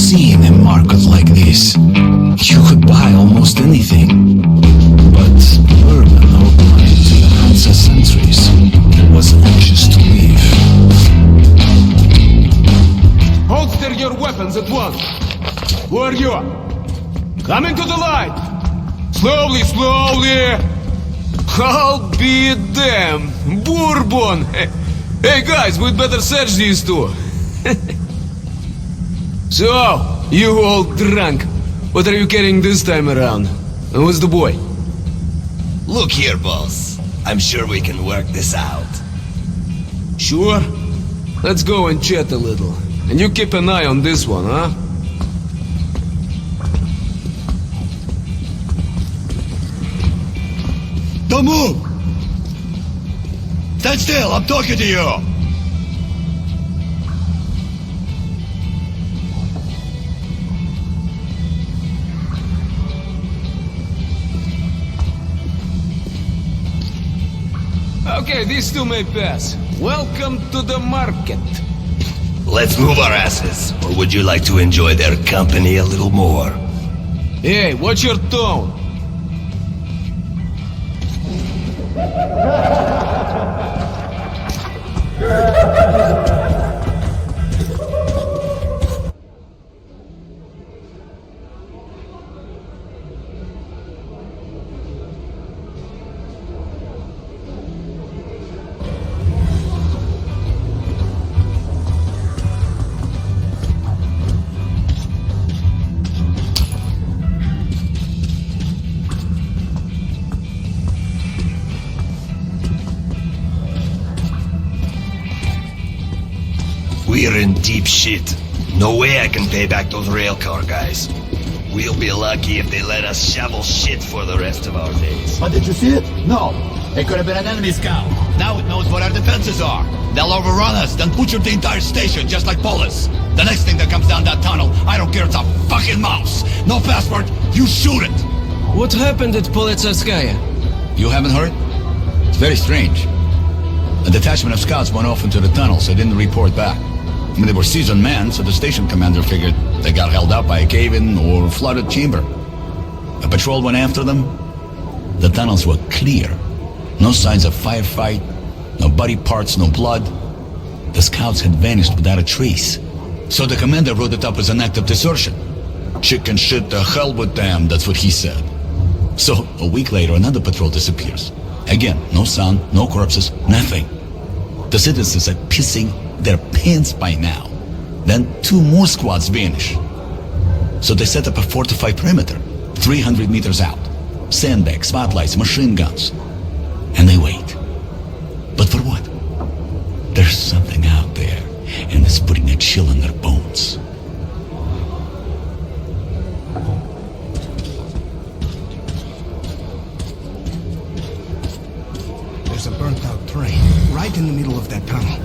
seen a market like this. You could buy almost anything. But Bölüm, outlined to the Hansa sentries, was anxious to leave. Holster your weapons at once. Who are you? Coming to the light. Slowly, slowly. I'll be damned. Bourbon. Hey guys, we'd better search these two. So, you all drunk. What are you carrying this time around? And who's the boy? Look here, boss. I'm sure we can work this out. Sure? Let's go and chat a little. And you keep an eye on this one, huh? Don't move! Stand still, I'm talking to you! Okay, these two may pass. Welcome to the market. Let's move our asses, or would you like to enjoy their company a little more? Hey, watch your tone. We're in deep shit. No way I can pay back those railcar guys. We'll be lucky if they let us shovel shit for the rest of our days. But did you see it? No. It could have been an enemy scout. Now it knows what our defenses are. They'll overrun us, then butcher the entire station, just like Polis. The next thing that comes down that tunnel, I don't care, it's a fucking mouse. No passport, you shoot it. What happened at Politsevskaya? You haven't heard? It's very strange. A detachment of scouts went off into the tunnels. They didn't report back. I mean, they were seasoned men, so the station commander figured they got held up by a cave-in or flooded chamber. A patrol went after them. The tunnels were clear. No signs of firefight, no body parts, no blood. The scouts had vanished without a trace. So the commander wrote it up as an act of desertion. Chicken shit, the hell with them, that's what he said. So, a week later, another patrol disappears. Again, no sound, no corpses, nothing. The citizens are pissing their pants by now. Then 2 more squads vanish. So they set up a fortified perimeter, 300 meters out. Sandbags, spotlights, machine guns. And they wait. But for what? There's something out there, and it's putting a chill in their bones. There's a burnt-out train right in the middle of that tunnel.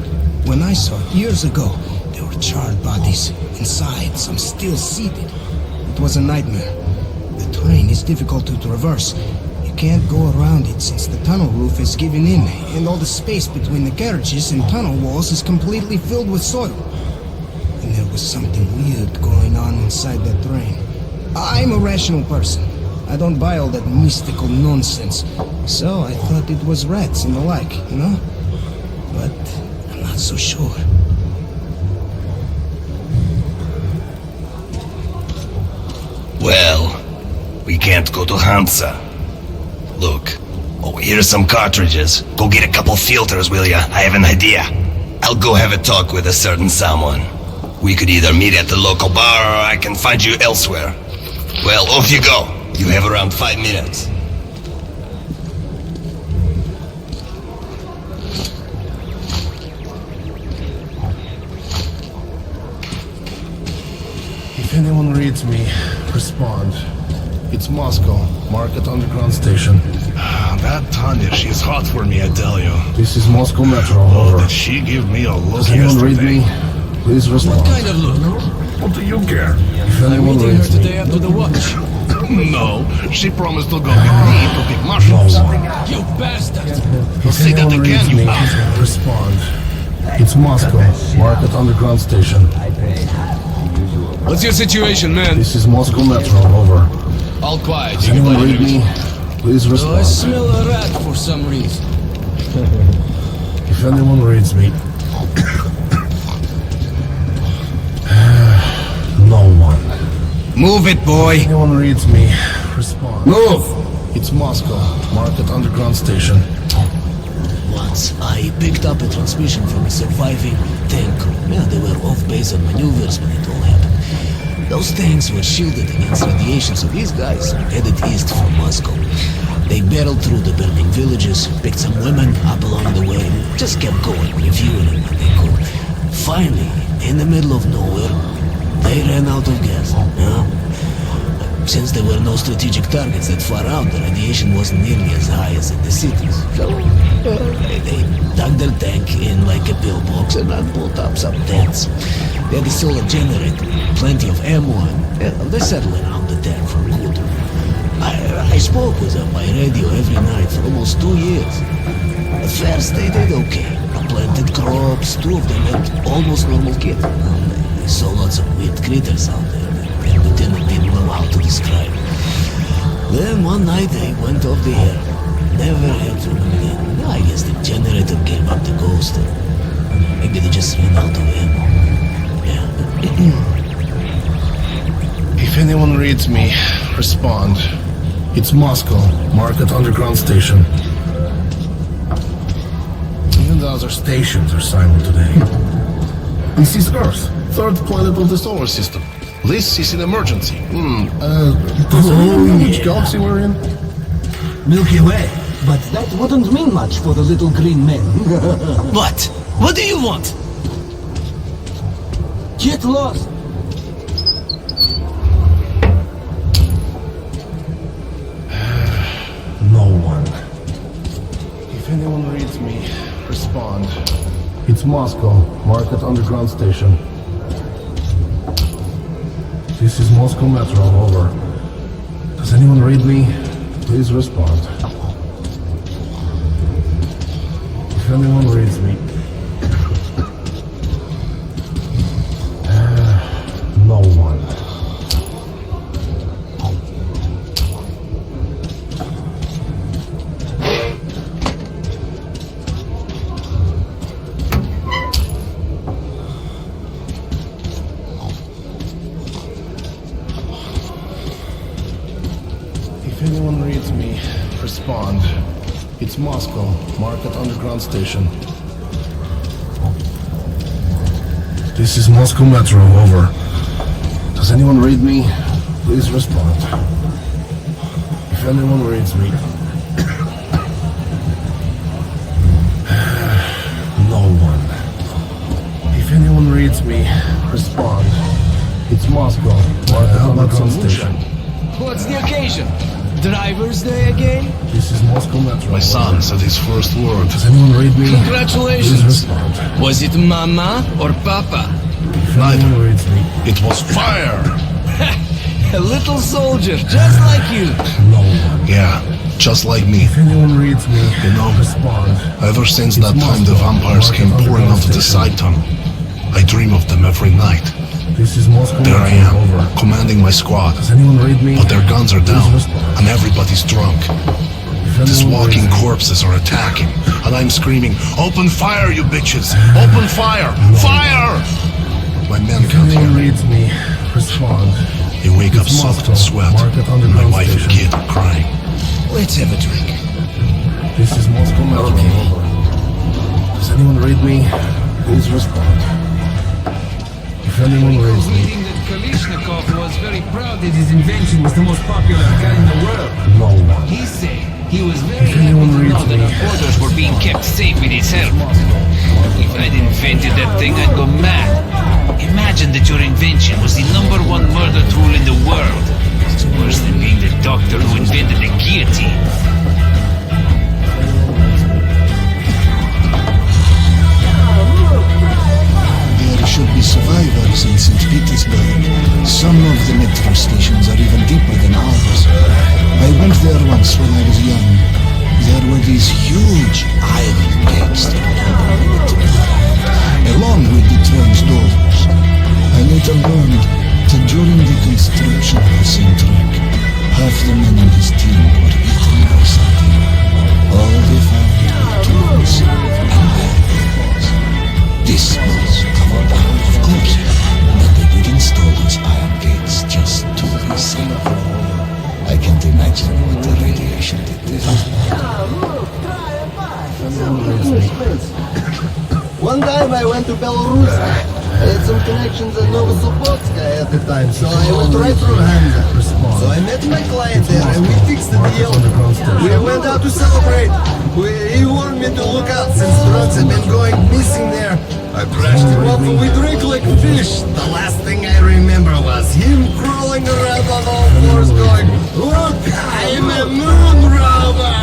When I saw it years ago, there were charred bodies. Inside, some still seated. It was a nightmare. The train is difficult to traverse. You can't go around it since the tunnel roof is giving in, and all the space between the carriages and tunnel walls is completely filled with soil. And there was something weird going on inside that train. I'm a rational person. I don't buy all that mystical nonsense. So I thought it was rats and the like, you know? But I'm not so sure. Well, we can't go to Hansa. Look, oh, here's some cartridges. Go get a couple filters, will ya? I have an idea. I'll go have a talk with a certain someone. We could either meet at the local bar or I can find you elsewhere. Well, off you go. You have around 5 minutes. If anyone reads me, respond. It's Moscow, Market Underground Station. That Tanya, she's hot for me, I tell you. This is Moscow Metro, Oh, over. did she give me a look Does anyone read yesterday? me? Please respond. What kind of look? What do you care? If I'm anyone meeting her reads today me, after the watch. No, she promised to go with me to pick mushrooms. You bastard! if say that anyone again, reads you me, bastard. respond. It's Moscow, Market Underground Station. What's your situation, man? This is Moscow Metro, over. All quiet. Does anyone read me? Please I respond. smell a rat for some reason. If anyone reads me... No one. Move it, boy! If anyone reads me, respond. Move! It's Moscow, Market Underground Station. Once I picked up a transmission from a surviving tank crew. Yeah, they were off base on maneuvers when it all happened. Those tanks were shielded against radiation, so these guys headed east from Moscow. They barreled through the burning villages, picked some women up along the way, and just kept going, reviewing them when they could. Finally, in the middle of nowhere, they ran out of gas. Since there were no strategic targets that far out, the radiation wasn't nearly as high as in the cities. So they dug their tank in like a pillbox and pulled up some tents. They had a solar generator, plenty of ammo, and they settled around the tank for good. I spoke with them by radio every night for almost 2 years. At first they did okay. Planted crops, 2 of them had almost normal kids. They saw lots of weird critters out there. The lieutenant didn't know how to describe. Then one night they went off the air. Never heard from them again. I guess the generator came up the ghost. Maybe they just ran out of ammo. Yeah. If anyone reads me, respond. It's Moscow, Market Underground Station. Even the other stations are silent today. This is Earth, 3rd planet of the solar system. This is an emergency. Does anyone know which galaxy we're in? Milky Way. But that wouldn't mean much for the little green men. What? What do you want? Get lost! No one. If anyone reads me, respond. It's Moscow, Market Underground Station. This is Moscow Metro, over. Does anyone read me? Please respond. If anyone reads me... No one. If anyone reads me, respond. It's Moscow, Market Underground Station. This is Moscow Metro, over. Does anyone read me? Please respond. If anyone reads me... No one. If anyone reads me, respond. It's Moscow, Market Underground Station. What's the occasion? Driver's Day again? This is Moscow Metro. My son said his first word. Does anyone read me? Please Congratulations! respond. Was it Mama or Papa? If anyone reads me... It was fire! A little soldier, just like you. No one. Yeah, just like me. If anyone reads me, respond. Ever since that time the vampires came pouring onto the side tunnel, I dream of them every night. This is Moscow There I Metro, am, over. commanding my squad. Does anyone read me? But their guns are down, Please respond. and everybody's drunk. If These anyone walking reads me- corpses are attacking, and I'm screaming, "Open fire, you bitches! Open fire! Fire!" My men If can't hear anyone me. reads me, respond. They wake up It's soaked Moscow, in sweat, Market and my Underground wife and Station. kid are crying. Let's have a drink. This is Moscow Metro, over. Does anyone read me? Please respond. If anyone reads me, Reading that Kalishnikov was very proud that his invention was the most popular gun in the world. no one. He said he was very If happy anyone to reads know that me- our borders were being kept safe with his help. If I'd invented that thing, I'd go mad. Imagine that your invention was the #1 murder tool in the world. It's worse than being the doctor who invented the guillotine. There should be survivors in St. Petersburg. Some of the metro stations are even deeper than ours. I went there once when I was young. There were these huge iron gates that opened into the ground, along with the train's doors. I made later learned that during the construction of the same track, half the men in his team were eaten by something. All they found were tools and weapons. This was covered up, of course, but they did install those iron gates just to be safe. I can't imagine what the radiation did there. One time I went to Belarus. I had some connections at Novosibirsk at the time, so I went right through Hansa. So I met my client there and we fixed the deal. We went out to celebrate. He warned me to look out since drugs had been going missing there. I brushed him up and we drink like fish. The last thing I remember was him crawling around on all fours going, "Look, I'm a moon rover!"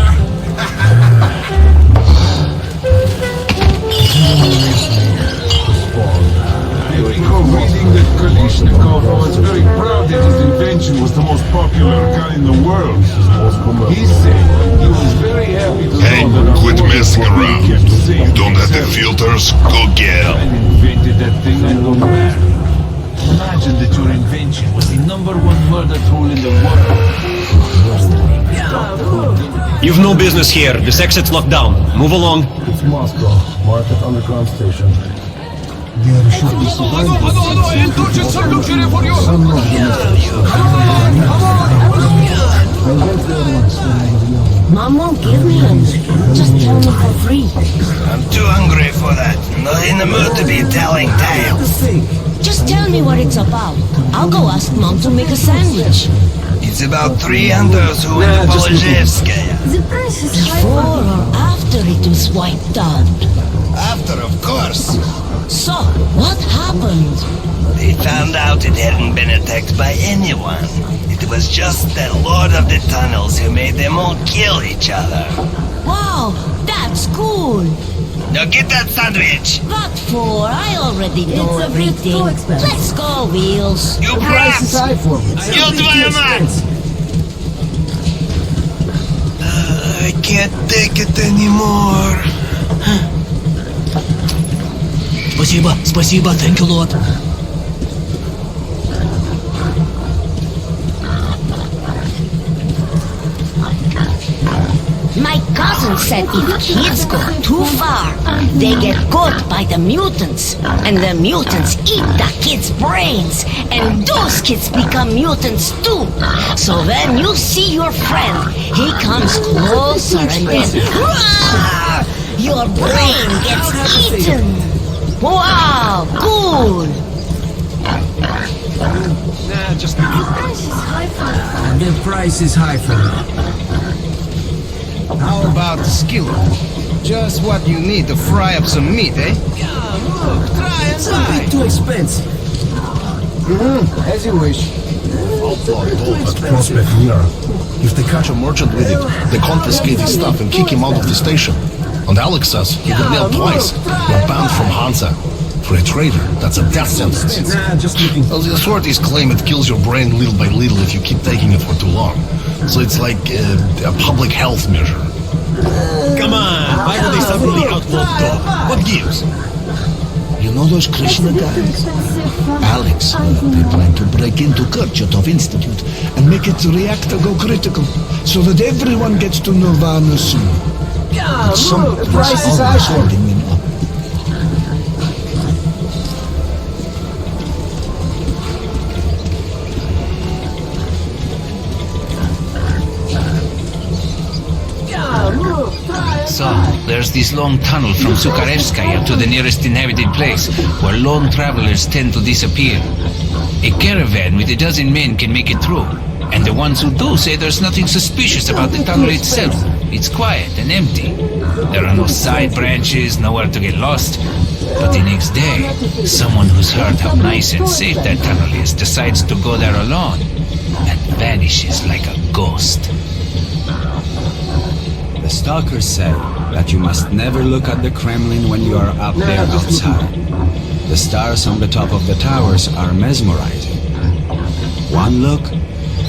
I recall reading that Kalishnikov was very proud that his invention was the most popular gun in the world. He said he was very happy to Hey, know that quit messing around. kept safe. You don't have the filters? Go get I 'em. invented that thing and go mad. Imagine that your invention was the #1 murder tool in the world. You've no business here. This exit's locked down. Move along. It's Moscow. Market underground station. Mom won't give me any. Just tell me for free. I'm too hungry for that. Not in the mood to be telling tales. Just tell me what it's about. I'll go ask Mom to make a sandwich. It's about 3 hunters who went to Polozhevskaya. The price is high. Before or after it was wiped out? After, of course. So, what happened? They found out it hadn't been attacked by anyone. It was just the Lord of the Tunnels who made them all kill each other. Wow, that's cool. Now get that sandwich! What for? I already know everything. Let's go, Wheels. You brats! You двоемать! I can't take it anymore. Спасибо, thank you, Lord. My cousin said if kids go too far, they get caught by the mutants. And the mutants eat the kids' brains. And those kids become mutants too. So when you see your friend, he comes closer and then "Rah!" your brain gets eaten. Wow, cool. The price is high for me. How about the skillet? Just what you need to fry up some meat, eh? It's a bit too expensive. As you wish. Prospect here. If they catch a merchant with it, they confiscate his stuff and kick him out of the station. And Alex says he got nailed twice. You're banned from Hansa. For a traitor, that's a death sentence. Well, the authorities claim it kills your brain little by little if you keep taking it for too long. So it's like a public health measure. Come on. Why would they suddenly outlaw dog? What gives? You know those Krishna guys? Alex, they plan to break into Kurchatov Institute and make its reactor go critical so that everyone gets to Nirvana soon. But something's always holding them up. So, there's this long tunnel from Sukharevskaya to the nearest inhabited place, where lone travelers tend to disappear. A caravan with 12 men can make it through, and the ones who do say there's nothing suspicious about the tunnel itself. It's quiet and empty. There are no side branches, nowhere to get lost. But the next day, someone who's heard how nice and safe that tunnel is decides to go there alone, and vanishes like a ghost. The stalkers say that you must never look at the Kremlin when you are up there outside. The stars on the top of the towers are mesmerizing. One look,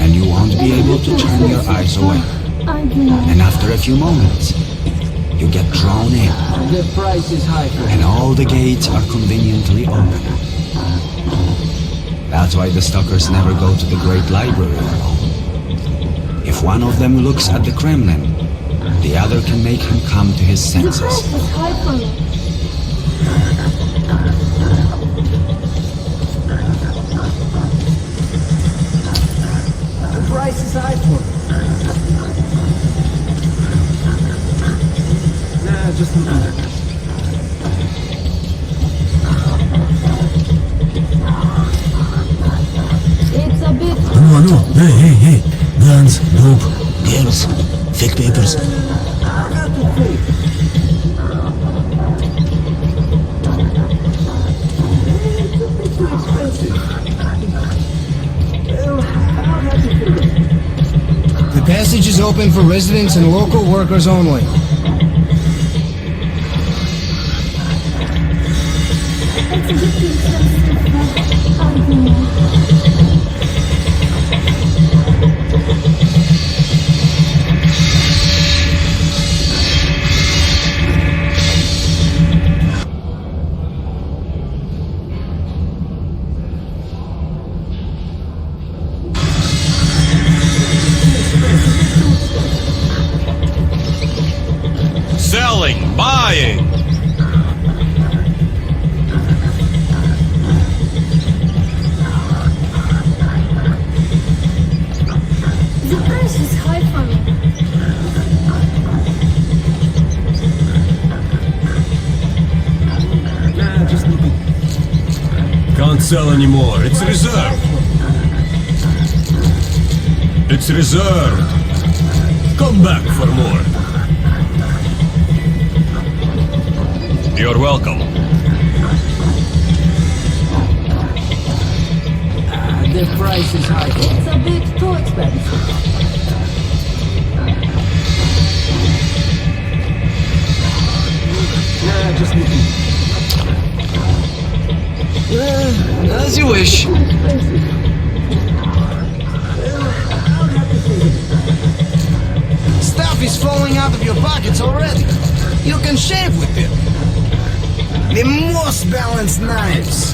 and you won't be able to turn your eyes away. And after a few moments, you get drawn in. The price is high for And all the gates are conveniently open. That's why the stalkers never go to the Great Library alone. If one of them looks at the Kremlin, the other can make him come to his senses. Is high for me. The price is high for me. Nah, just looking. It's a bit. No, hey, guns, dope, girls, fake papers. The passage is open for residents and local workers only. It's a bit too expensive, but I'll do more. Selling, buying. The price is high for me. Nah, just looking. Can't sell anymore. It's reserved. It's reserved. Come back for more. You're welcome. The price is high for me. It's a bit too expensive. Nah, just looking. As you wish. Stuff is falling out of your pockets already. You can shave with it. The most balanced knives.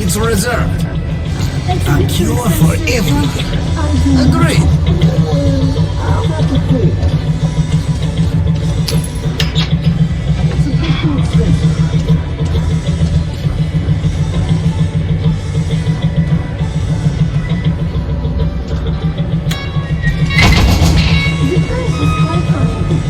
It's reserved. It's A bit too cure for expensive, everything. but I'll do more. Agreed. I'll have to pay. It's a bit too expensive. The price is high for me.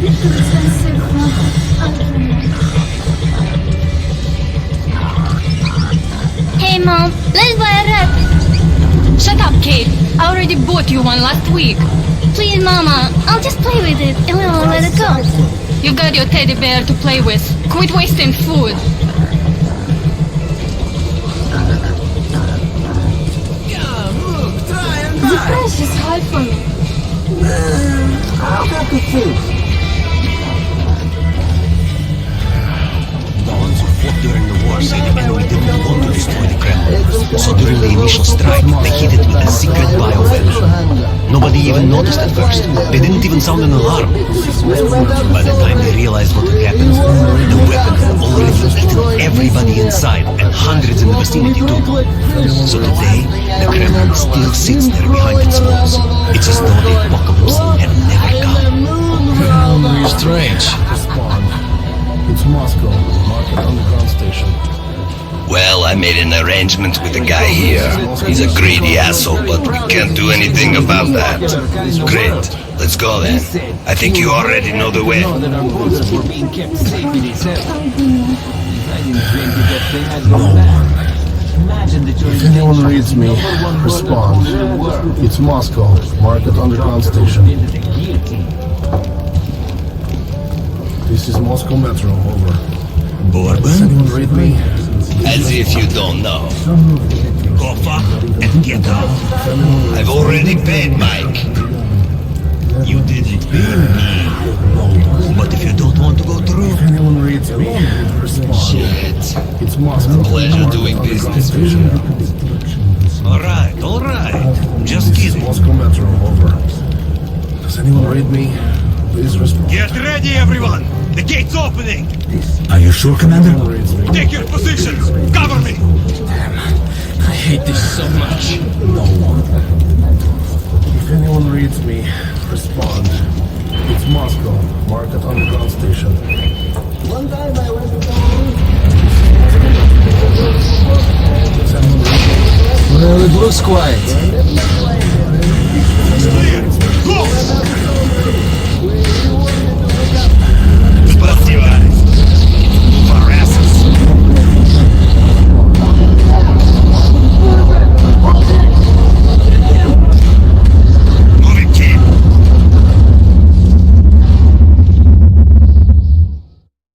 bit too expensive. Hey Mom, let's buy a rat. Shut up, Kate. I already bought you one last week. Please, Mama, I'll just play with it and then I'll let it go. You got your teddy bear to play with. Quit wasting food. The price is high for me. I'll have to think. The ones who fought during the war say the enemy didn't want to destroy the Kremlin. So during the initial strike, they hid it with a secret bioweapon. Nobody even noticed at first. They didn't even sound an alarm. By the time they realized what had happened, the weapon had already eaten everybody inside and hundreds in the vicinity too. So today, the Kremlin still sits there behind its walls. It's as though the apocalypse had never come. Strange. It's Moscow. Market underground station. Well, I made an arrangement with the guy here. He's a greedy asshole, but we can't do anything about that. Great. Let's go then. I think you already know the way. Know that our borders were being kept safe in its health. If I invented that thing, I'd go mad. Imagine that you're If anyone reads me, respond. It's Moscow. Market underground station. This is Moscow Metro, over. Does anyone read me? As if you don't know. Go fuck and get out. I've already paid Mike. You didn't pay me. But if you don't want to go through, If anyone reads me, respond. Shit. It's Moscow. Pleasure doing business. alright. Just This is kidding. Moscow Metro, over. Does anyone read me? Please respond. Get ready, everyone! The gate's opening! Are you sure, Commander? Anyone reads me? Take your positions! Cover me! I hate this so much. If anyone reads me, respond. It's Moscow. Market underground station. One time I went to Belarus. Does anyone read me? Well, it looks quiet.